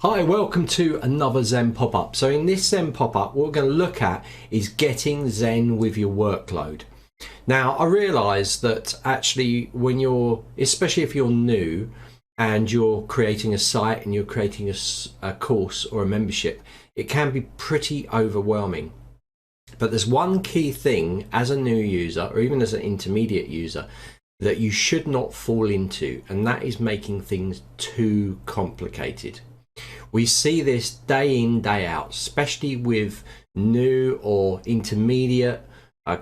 Hi, welcome to another Zen pop-up. So in this Zen pop-up, what we're going to look at is getting Zen with your workload. Now, I realize that actually when you're, especially if you're new and you're creating a site and you're creating a course or a membership, it can be pretty overwhelming. But there's one key thing as a new user or even as an intermediate user that you should not fall into, and that is making things too complicated. We see this day in, day out, especially with new or intermediate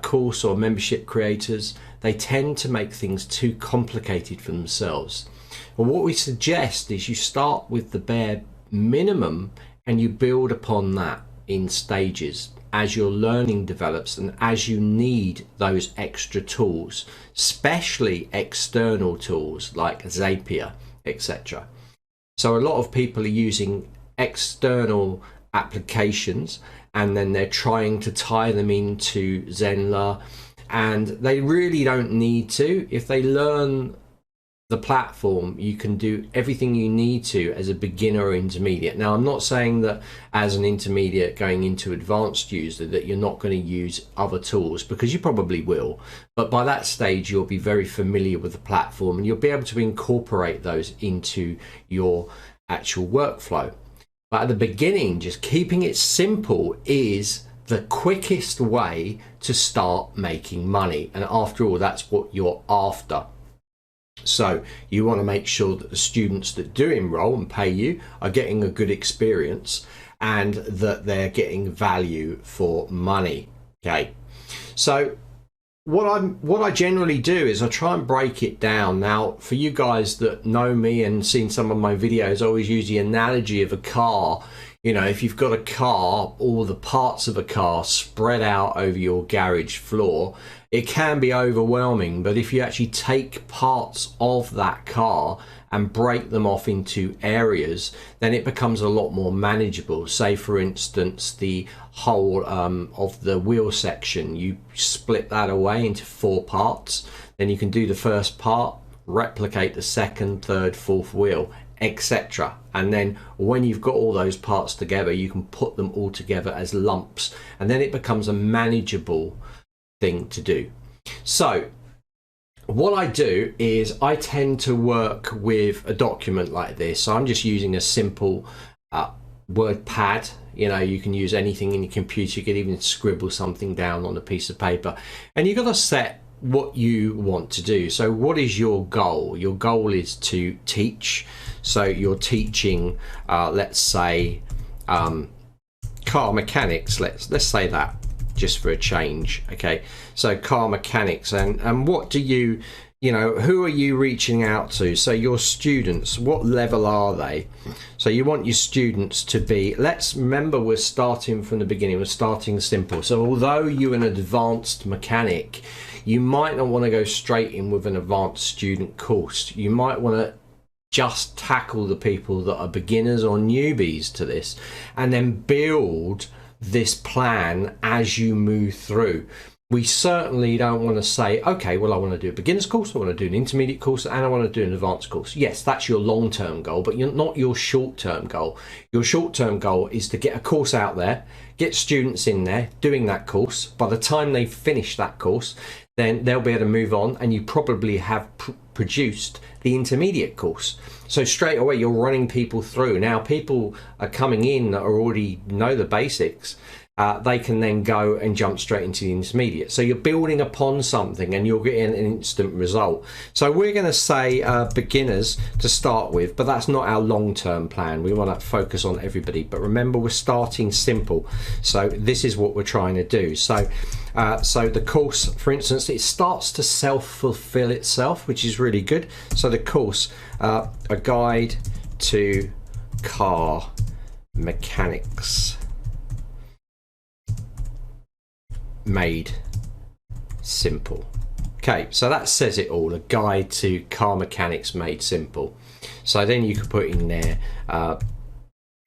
course or membership creators. They tend to make things too complicated for themselves. Well, what we suggest is you start with the bare minimum and you build upon that in stages as your learning develops and as you need those extra tools, especially external tools like Zapier, etc. So a lot of people are using external applications and then they're trying to tie them into Zenler, and they really don't need to. If they learn the platform, you can do everything you need to as a beginner or intermediate. Now, I'm not saying that as an intermediate going into advanced user that you're not going to use other tools, because you probably will, but by that stage you'll be very familiar with the platform and you'll be able to incorporate those into your actual workflow. But at the beginning, just keeping it simple is the quickest way to start making money, and after all, that's what you're after. So you want to make sure that the students that do enroll and pay you are getting a good experience and that they're getting value for money. Okay, so what I generally do is I try and break it down. Now, for you guys that know me and seen some of my videos, I always use the analogy of a car. You know, if you've got a car, all the parts of a car spread out over your garage floor, it can be overwhelming. But if you actually take parts of that car and break them off into areas, then it becomes a lot more manageable. Say, for instance, the whole of the wheel section, you split that away into 4 parts. Then you can do the first part, replicate the second, third, fourth wheel, etc. And then when you've got all those parts together, you can put them all together as lumps, and then it becomes a manageable thing to do. So what I do is I tend to work with a document like this. So I'm just using a simple word pad. You know, you can use anything in your computer. You can even scribble something down on a piece of paper, and you've got to set what you want to do. So what is your goal? Your goal is to teach. So you're teaching, let's say, car mechanics. Let's say that, just for a change. Okay, so car mechanics, and what do you know, who are you reaching out to? So your students, what level are they? So you want your students to be, let's remember we're starting from the beginning, we're starting simple. So although you're an advanced mechanic, you might not want to go straight in with an advanced student course. You might want to just tackle the people that are beginners or newbies to this, and then build this plan as you move through. We certainly don't want to say, okay, well, I want to do a beginner's course, I want to do an intermediate course, and I want to do an advanced course. Yes, that's your long-term goal, but you're not your short-term goal. Your short-term goal is to get a course out there, get students in there doing that course. By the time they finish that course, then they'll be able to move on, and you probably have produced the intermediate course. So straight away you're running people through. Now people are coming in that already know the basics. They can then go and jump straight into the intermediate. So you're building upon something and you're getting an instant result. So we're going to say beginners to start with, but that's not our long-term plan. We want to focus on everybody. But remember, we're starting simple. So this is what we're trying to do. So the course, for instance, it starts to self-fulfill itself, which is really good. So the course, a guide to car mechanics made simple. Okay, so that says it all, a guide to car mechanics made simple. So then you could put in there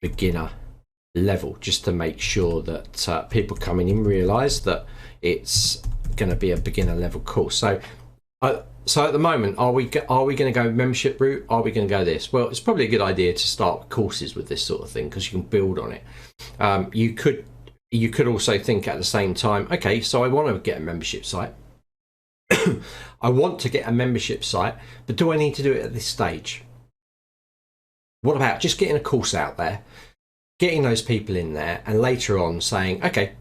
beginner level, just to make sure that people coming in realize that it's going to be a beginner level course. So So at the moment, are we going to go membership route? Are we going to go this? Well, it's probably a good idea to start courses with this sort of thing because you can build on it. You could also think at the same time, okay, so I want to get a membership site. I want to get a membership site, but do I need to do it at this stage? What about just getting a course out there, getting those people in there, and later on saying, okay,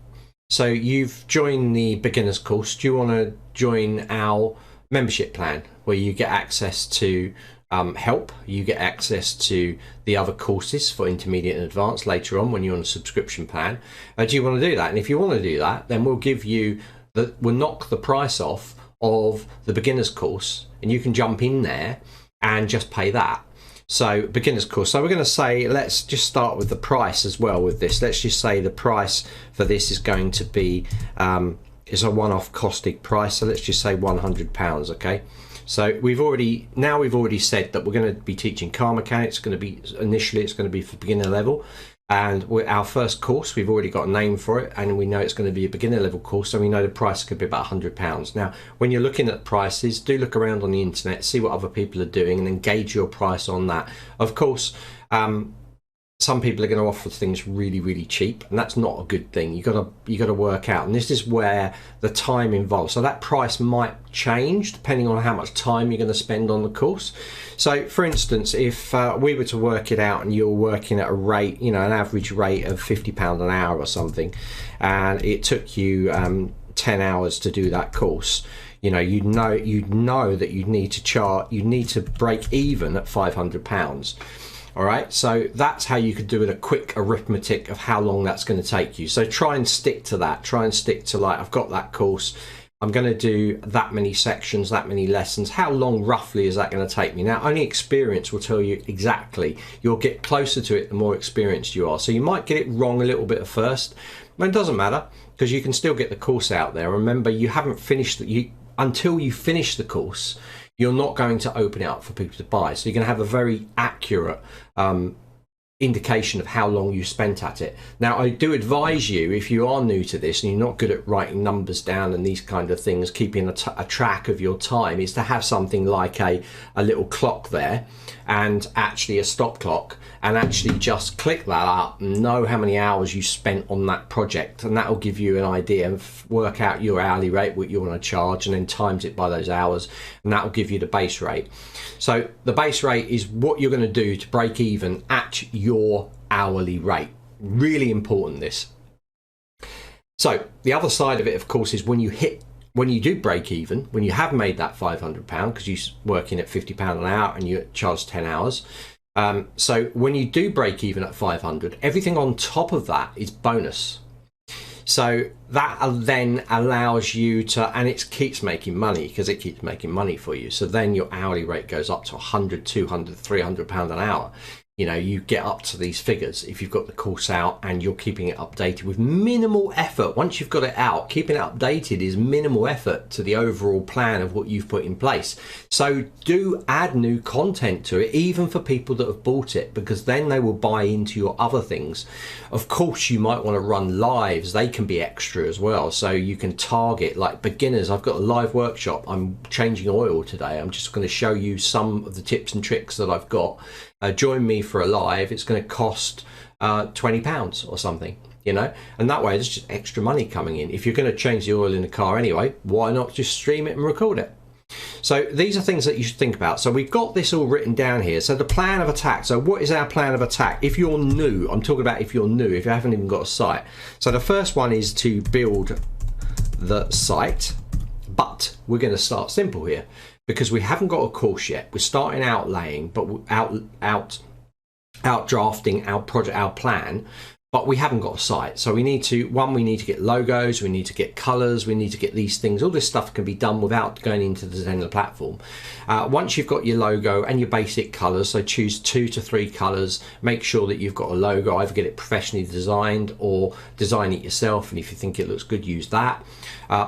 so you've joined the beginner's course. Do you want to join our membership plan where you get access to help, you get access to the other courses for intermediate and advanced later on when you're on a subscription plan? Do you want to do that? And if you want to do that, then we'll give you we'll knock the price off of the beginner's course, and you can jump in there and just pay that. So beginner's course, so we're going to say, let's just start with the price as well with this. Let's just say the price for this is going to be is a one-off costed price, so let's just say £100. Okay, so we've already said that we're going to be teaching car mechanics. Initially it's going to be for beginner level, and our first course, we've already got a name for it, and we know it's going to be a beginner level course, so we know the price could be about £100. Now, when you're looking at prices, do look around on the internet, see what other people are doing, and then gauge your price on that. Of course, some people are going to offer things really, really cheap, and that's not a good thing. You got to work out, and this is where the time involved. So that price might change depending on how much time you're going to spend on the course. So, for instance, if we were to work it out, and you're working at a rate, an average rate of £50 an hour or something, and it took you 10 hours to do that course, you'd know that you'd need to break even at £500. All right, so that's how you could do it, a quick arithmetic of how long that's going to take you. So try and stick to that. Try and stick to, like, I've got that course, I'm going to do that many sections, that many lessons. How long roughly is that going to take me? Now, only experience will tell you exactly. You'll get closer to it the more experienced you are. So you might get it wrong a little bit at first, but it doesn't matter because you can still get the course out there. Remember, you haven't finished until you finish the course. You're not going to open it up for people to buy. So you're going to have a very accurate indication of how long you spent at it. Now, I do advise you, if you are new to this and you're not good at writing numbers down and these kind of things, keeping a track of your time, is to have something like a little clock there, and actually a stop clock, and actually just click that up and know how many hours you spent on that project, and that will give you an idea and work out your hourly rate, what you want to charge, and then times it by those hours, and that will give you the base rate. So the base rate is what you're going to do to break even at your hourly rate. Really important, this. So the other side of it, of course, is when you do break even, when you have made that £500 because you're working at £50 an hour and you charge 10 hours. So when you do break even at 500, everything on top of that is bonus. So that then allows you to, and it keeps making money because it keeps making money for you. So then your hourly rate goes up to 100, 200, 300 pound an hour. You get up to these figures if you've got the course out and you're keeping it updated with minimal effort. Once you've got it out, keeping it updated is minimal effort to the overall plan of what you've put in place. So do add new content to it, even for people that have bought it, because then they will buy into your other things. Of course, you might want to run lives. They can be extra as well. So you can target, like beginners. I've got a live workshop. I'm changing oil today. I'm just going to show you some of the tips and tricks that I've got. Join me for a live. It's going to cost £20 or something, and that way there's just extra money coming in. If you're going to change the oil in the car anyway, why not just stream it and record it? So these are things that you should think about. So we've got this all written down here. So the plan of attack. So what is our plan of attack? If you're new, I'm talking about if you're new, if you haven't even got a site. So the first one is to build the site, but we're going to start simple here, because we haven't got a course yet. We're starting outlaying, but out drafting our project, our plan, but we haven't got a site. So we need to get logos, we need to get colors, we need to get these things. All this stuff can be done without going into the Zenler platform. Once you've got your logo and your basic colors, so choose 2 to 3 colors, make sure that you've got a logo, either get it professionally designed or design it yourself, and if you think it looks good, use that.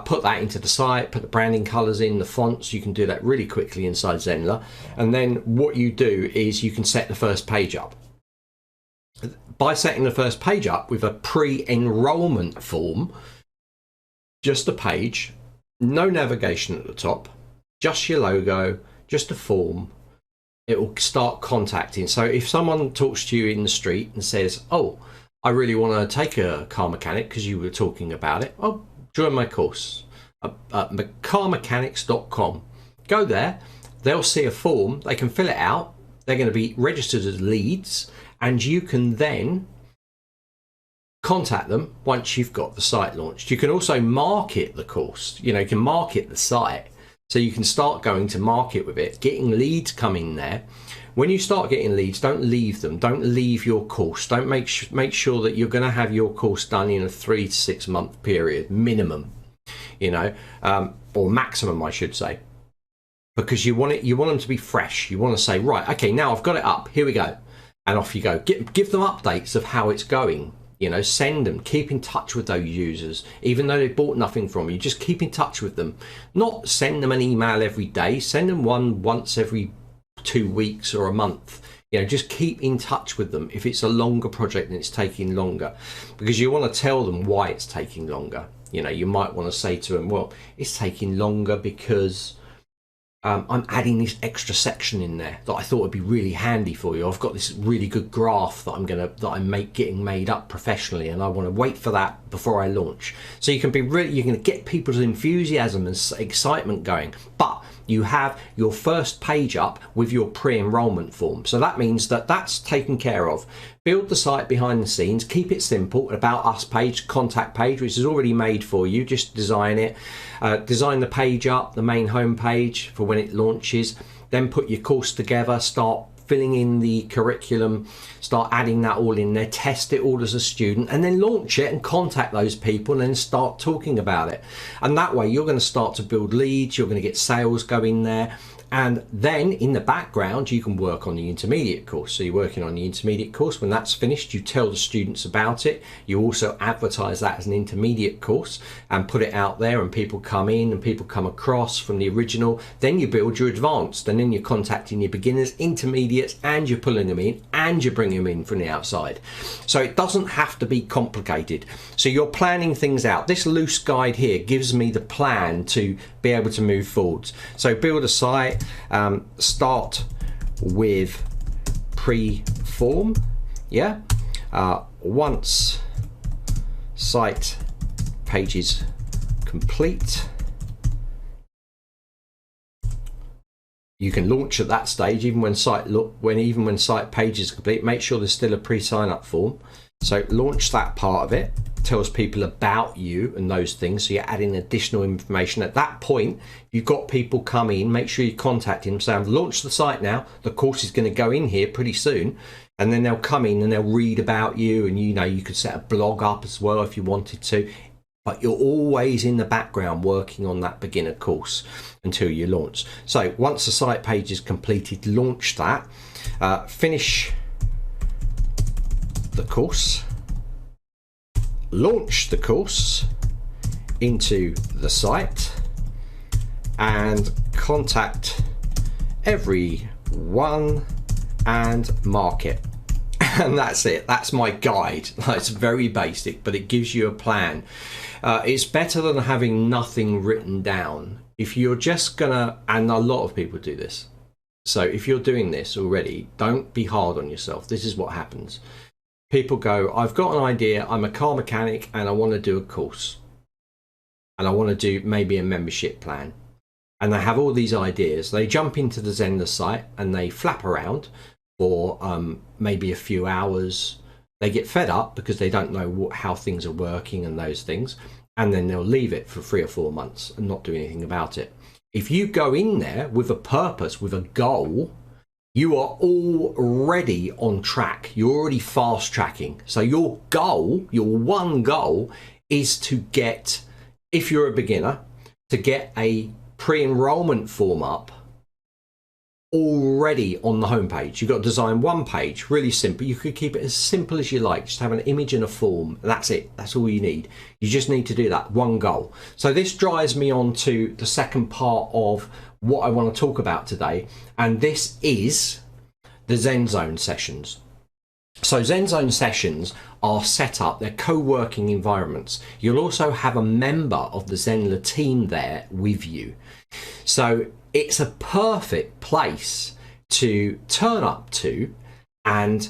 Put that into the site, put the branding colors in, the fonts. You can do that really quickly inside Zenler. And then what you do is you can set the first page up. By setting the first page up with a pre-enrollment form, just a page, no navigation at the top, just your logo, just a form. It will start contacting. So if someone talks to you in the street and says, oh, I really want to take a car mechanic because you were talking about it, oh, join my course at 𝗭𝗂𝗡𝗪mechanics.com. Go there, they'll see a form, they can fill it out, they're going to be registered as leads, and you can then contact them once you've got the site launched. You can also market the course, you can market the site. So you can start going to market with it, getting leads coming there. When you start getting leads, don't leave them. Don't leave your course. Don't make sure that you're going to have your course done in a 3 to 6 month period, minimum, or maximum, I should say, because you want them to be fresh. You want to say, right, okay, now I've got it up. Here we go, and off you go. Give them updates of how it's going. Send them, keep in touch with those users, even though they bought nothing from you. Just keep in touch with them. Not send them an email every day. Send them one once every 2 weeks or a month. Just keep in touch with them. If it's a longer project and it's taking longer, because you want to tell them why it's taking longer. You might want to say to them, well, it's taking longer because I'm adding this extra section in there that I thought would be really handy for you. I've got this really good graph that I'm getting made up professionally, and I want to wait for that before I launch. So you can be you're going to get people's enthusiasm and excitement going, but you have your first page up with your pre-enrollment form. So that means that that's taken care of. Build the site behind the scenes, keep it simple, about us page, contact page, which is already made for you. Just design it, design the page up, the main home page for when it launches, then put your course together, start filling in the curriculum, start adding that all in there, test it all as a student, and then launch it and contact those people and then start talking about it. And that way you're going to start to build leads, you're going to get sales going there. And then in the background, you can work on the intermediate course. So you're working on the intermediate course. When that's finished, you tell the students about it. You also advertise that as an intermediate course and put it out there, and people come in and people come across from the original. Then you build your advanced, and then you're contacting your beginners, intermediates, and you're pulling them in, and you're bringing them in from the outside. So it doesn't have to be complicated. So you're planning things out. This loose guide here gives me the plan to be able to move forwards. So build a site. Start with pre-form, once site page is complete, you can launch at that stage. Even when site page is complete, make sure there's still a pre-sign up form. So launch that part of it. Tells people about you and those things, so you're adding additional information. At that point, you've got people come in, make sure you contact them, say, I've launched the site now, the course is going to go in here pretty soon, and then they'll come in and they'll read about you, and you could set a blog up as well if you wanted to, but you're always in the background working on that beginner course until you launch. So once the site page is completed, launch that, finish the course, launch the course into the site, and contact everyone and mark it. And that's it. That's my guide. It's very basic, but it gives you a plan. It's better than having nothing written down. If you're just gonna, and a lot of people do this, so if you're doing this already, don't be hard on yourself. This is what happens. People go, I've got an idea, I'm a car mechanic and I want to do a course. And I want to do maybe a membership plan. And they have all these ideas. They jump into the Zenler site and they flap around for maybe a few hours. They get fed up because they don't know how things are working and those things. And then they'll leave it for 3 or 4 months and not do anything about it. If you go in there with a purpose, with a goal, you are already on track. You're already fast tracking. So your goal, your one goal, is to get, if you're a beginner, to get a pre-enrollment form up already on the homepage. You've got to design one page, really simple. You could keep it as simple as you like. Just have an image and a form. That's it. That's all you need. You just need to do that one goal. So this drives me on to the second part of what I want to talk about today, and this is the ZenZone sessions. So ZenZone sessions are set up, they're co-working environments. You'll also have a member of the Zenler team there with you. So it's a perfect place to turn up to and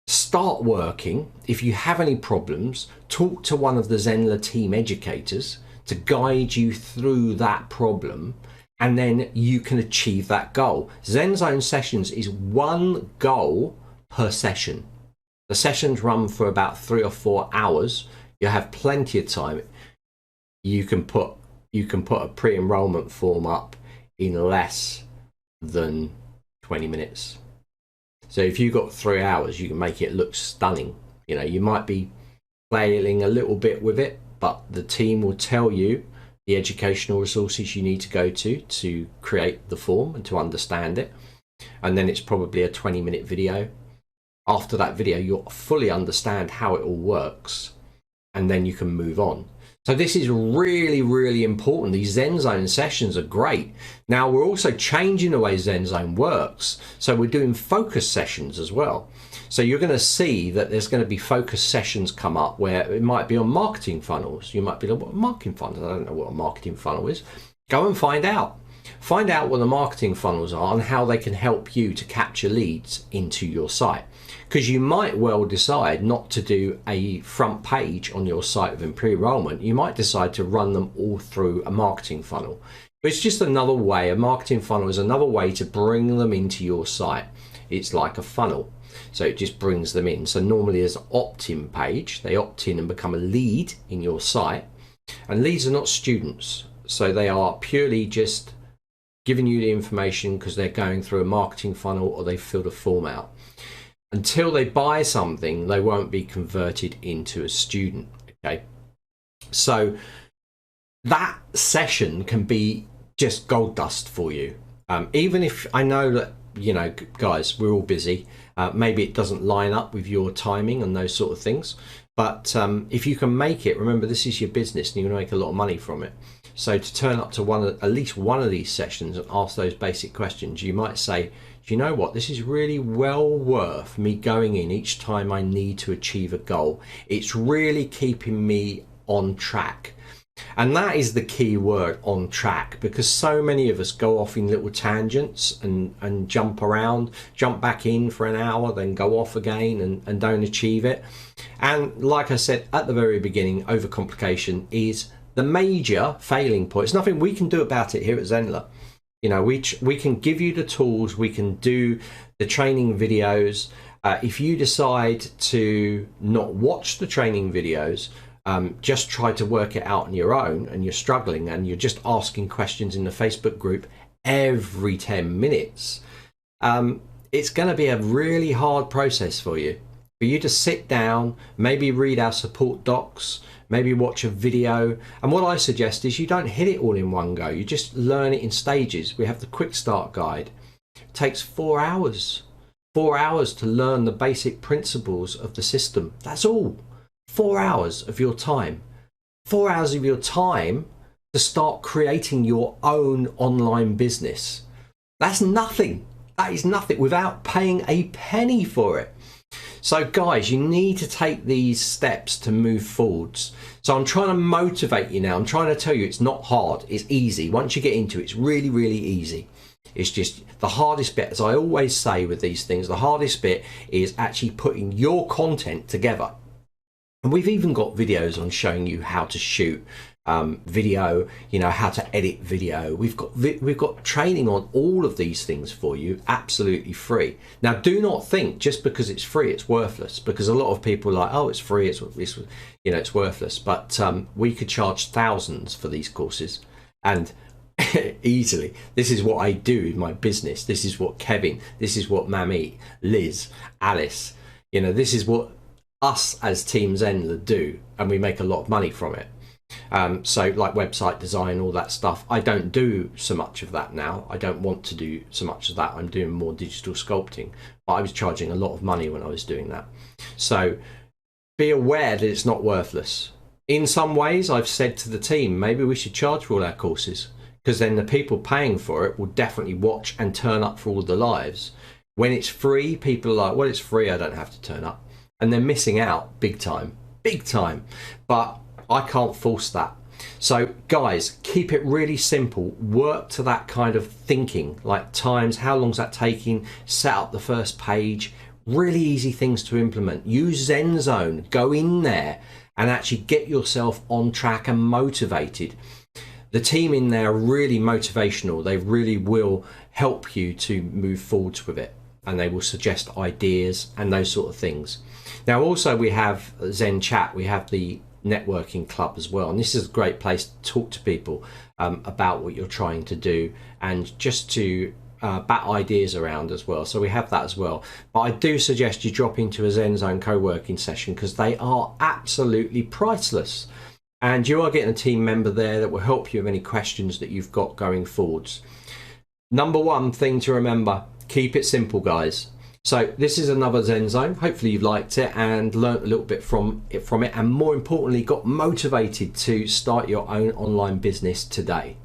start working. If you have any problems, talk to one of the Zenler team educators to guide you through that problem, and then you can achieve that goal. ZenZone sessions is one goal per session. The sessions run for about 3 or 4 hours. You have plenty of time. You can put a pre-enrollment form up in less than 20 minutes. So if you've got 3 hours, you can make it look stunning. You know, you might be flailing a little bit with it, but the team will tell you the educational resources you need to go to create the form and to understand it. And then it's probably a 20-minute video. After that video, you'll fully understand how it all works, and then you can move on. So this is really, really important. These ZenZone sessions are great. Now we're also changing the way ZenZone works. So we're doing focus sessions as well. So you're going to see that there's going to be focus sessions come up where it might be on marketing funnels. You might be like, what marketing funnels? I don't know what a marketing funnel is. Go and find out. Find out what the marketing funnels are and how they can help you to capture leads into your site. Because you might well decide not to do a front page on your site with pre-enrollment. You might decide to run them all through a marketing funnel. But it's just another way. A marketing funnel is another way to bring them into your site. It's like a funnel. So it just brings them in. So normally there's an opt-in page. They opt in and become a lead in your site. And leads are not students. So they are purely just giving you the information because they're going through a marketing funnel or they filled a form out. Until they buy something, they won't be converted into a student. Okay, so that session can be just gold dust for you. Even if I know that, you know, guys, we're all busy. Maybe it doesn't line up with your timing and those sort of things. But if you can make it, remember, this is your business and you're going to make a lot of money from it. So to turn up to at least one of these sessions and ask those basic questions, you might say, do you know what, this is really well worth me going in each time I need to achieve a goal. It's really keeping me on track. And that is the key word, on track, because so many of us go off in little tangents and jump around, jump back in for an hour, then go off again and don't achieve it. And like I said at the very beginning, overcomplication is the major failing point. It's nothing we can do about it here at Zenler. You know, we can give you the tools, we can do the training videos. If you decide to not watch the training videos, just try to work it out on your own and you're struggling and you're just asking questions in the Facebook group every 10 minutes, it's going to be a really hard process for you to sit down, maybe read our support docs, maybe watch a video. And what I suggest is you don't hit it all in one go. You just learn it in stages. We have the quick start guide. It takes 4 hours. 4 hours to learn the basic principles of the system. That's all. 4 hours of your time. 4 hours of your time to start creating your own online business. That's nothing. That is nothing without paying a penny for it. So guys, you need to take these steps to move forwards. So I'm trying to motivate you now. I'm trying to tell you it's not hard, it's easy. Once you get into it, it's really, really easy. It's just the hardest bit, as I always say with these things, the hardest bit is actually putting your content together. And we've even got videos on showing you how to shoot video, you know, how to edit video. We've got training on all of these things for you, absolutely free. Now, do not think just because it's free it's worthless, because a lot of people are like, oh, it's free, it's you know, it's worthless. But we could charge thousands for these courses, and easily. This is what I do in my business. This is what Kevin, this is what Mamie, Liz, Alice, you know, this is what us as Team Zenler do, and we make a lot of money from it. So like website design, all that stuff, I don't do so much of that now. I don't want to do so much of that. I'm doing more digital sculpting, but I was charging a lot of money when I was doing that. So be aware that it's not worthless. In some ways, I've said to the team, maybe we should charge for all our courses, because then the people paying for it will definitely watch and turn up for all the lives. When it's free, people are like, well, it's free, I don't have to turn up. And they're missing out big time, big time. But I can't force that. So guys, keep it really simple. Work to that kind of thinking, like times, how long's that taking, set up the first page, really easy things to implement. Use ZenZone, go in there and actually get yourself on track and motivated. The team in there are really motivational. They really will help you to move forwards with it, and they will suggest ideas and those sort of things. Now also we have Zen Chat, we have the networking club as well, and this is a great place to talk to people about what you're trying to do and just to bat ideas around as well. So we have that as well, but I do suggest you drop into a ZenZone co-working session because they are absolutely priceless, and you are getting a team member there that will help you with any questions that you've got going forwards. Number one thing to remember, keep it simple, guys. So this is another ZenZone. Hopefully you've liked it and learnt a little bit from it, and more importantly got motivated to start your own online business today.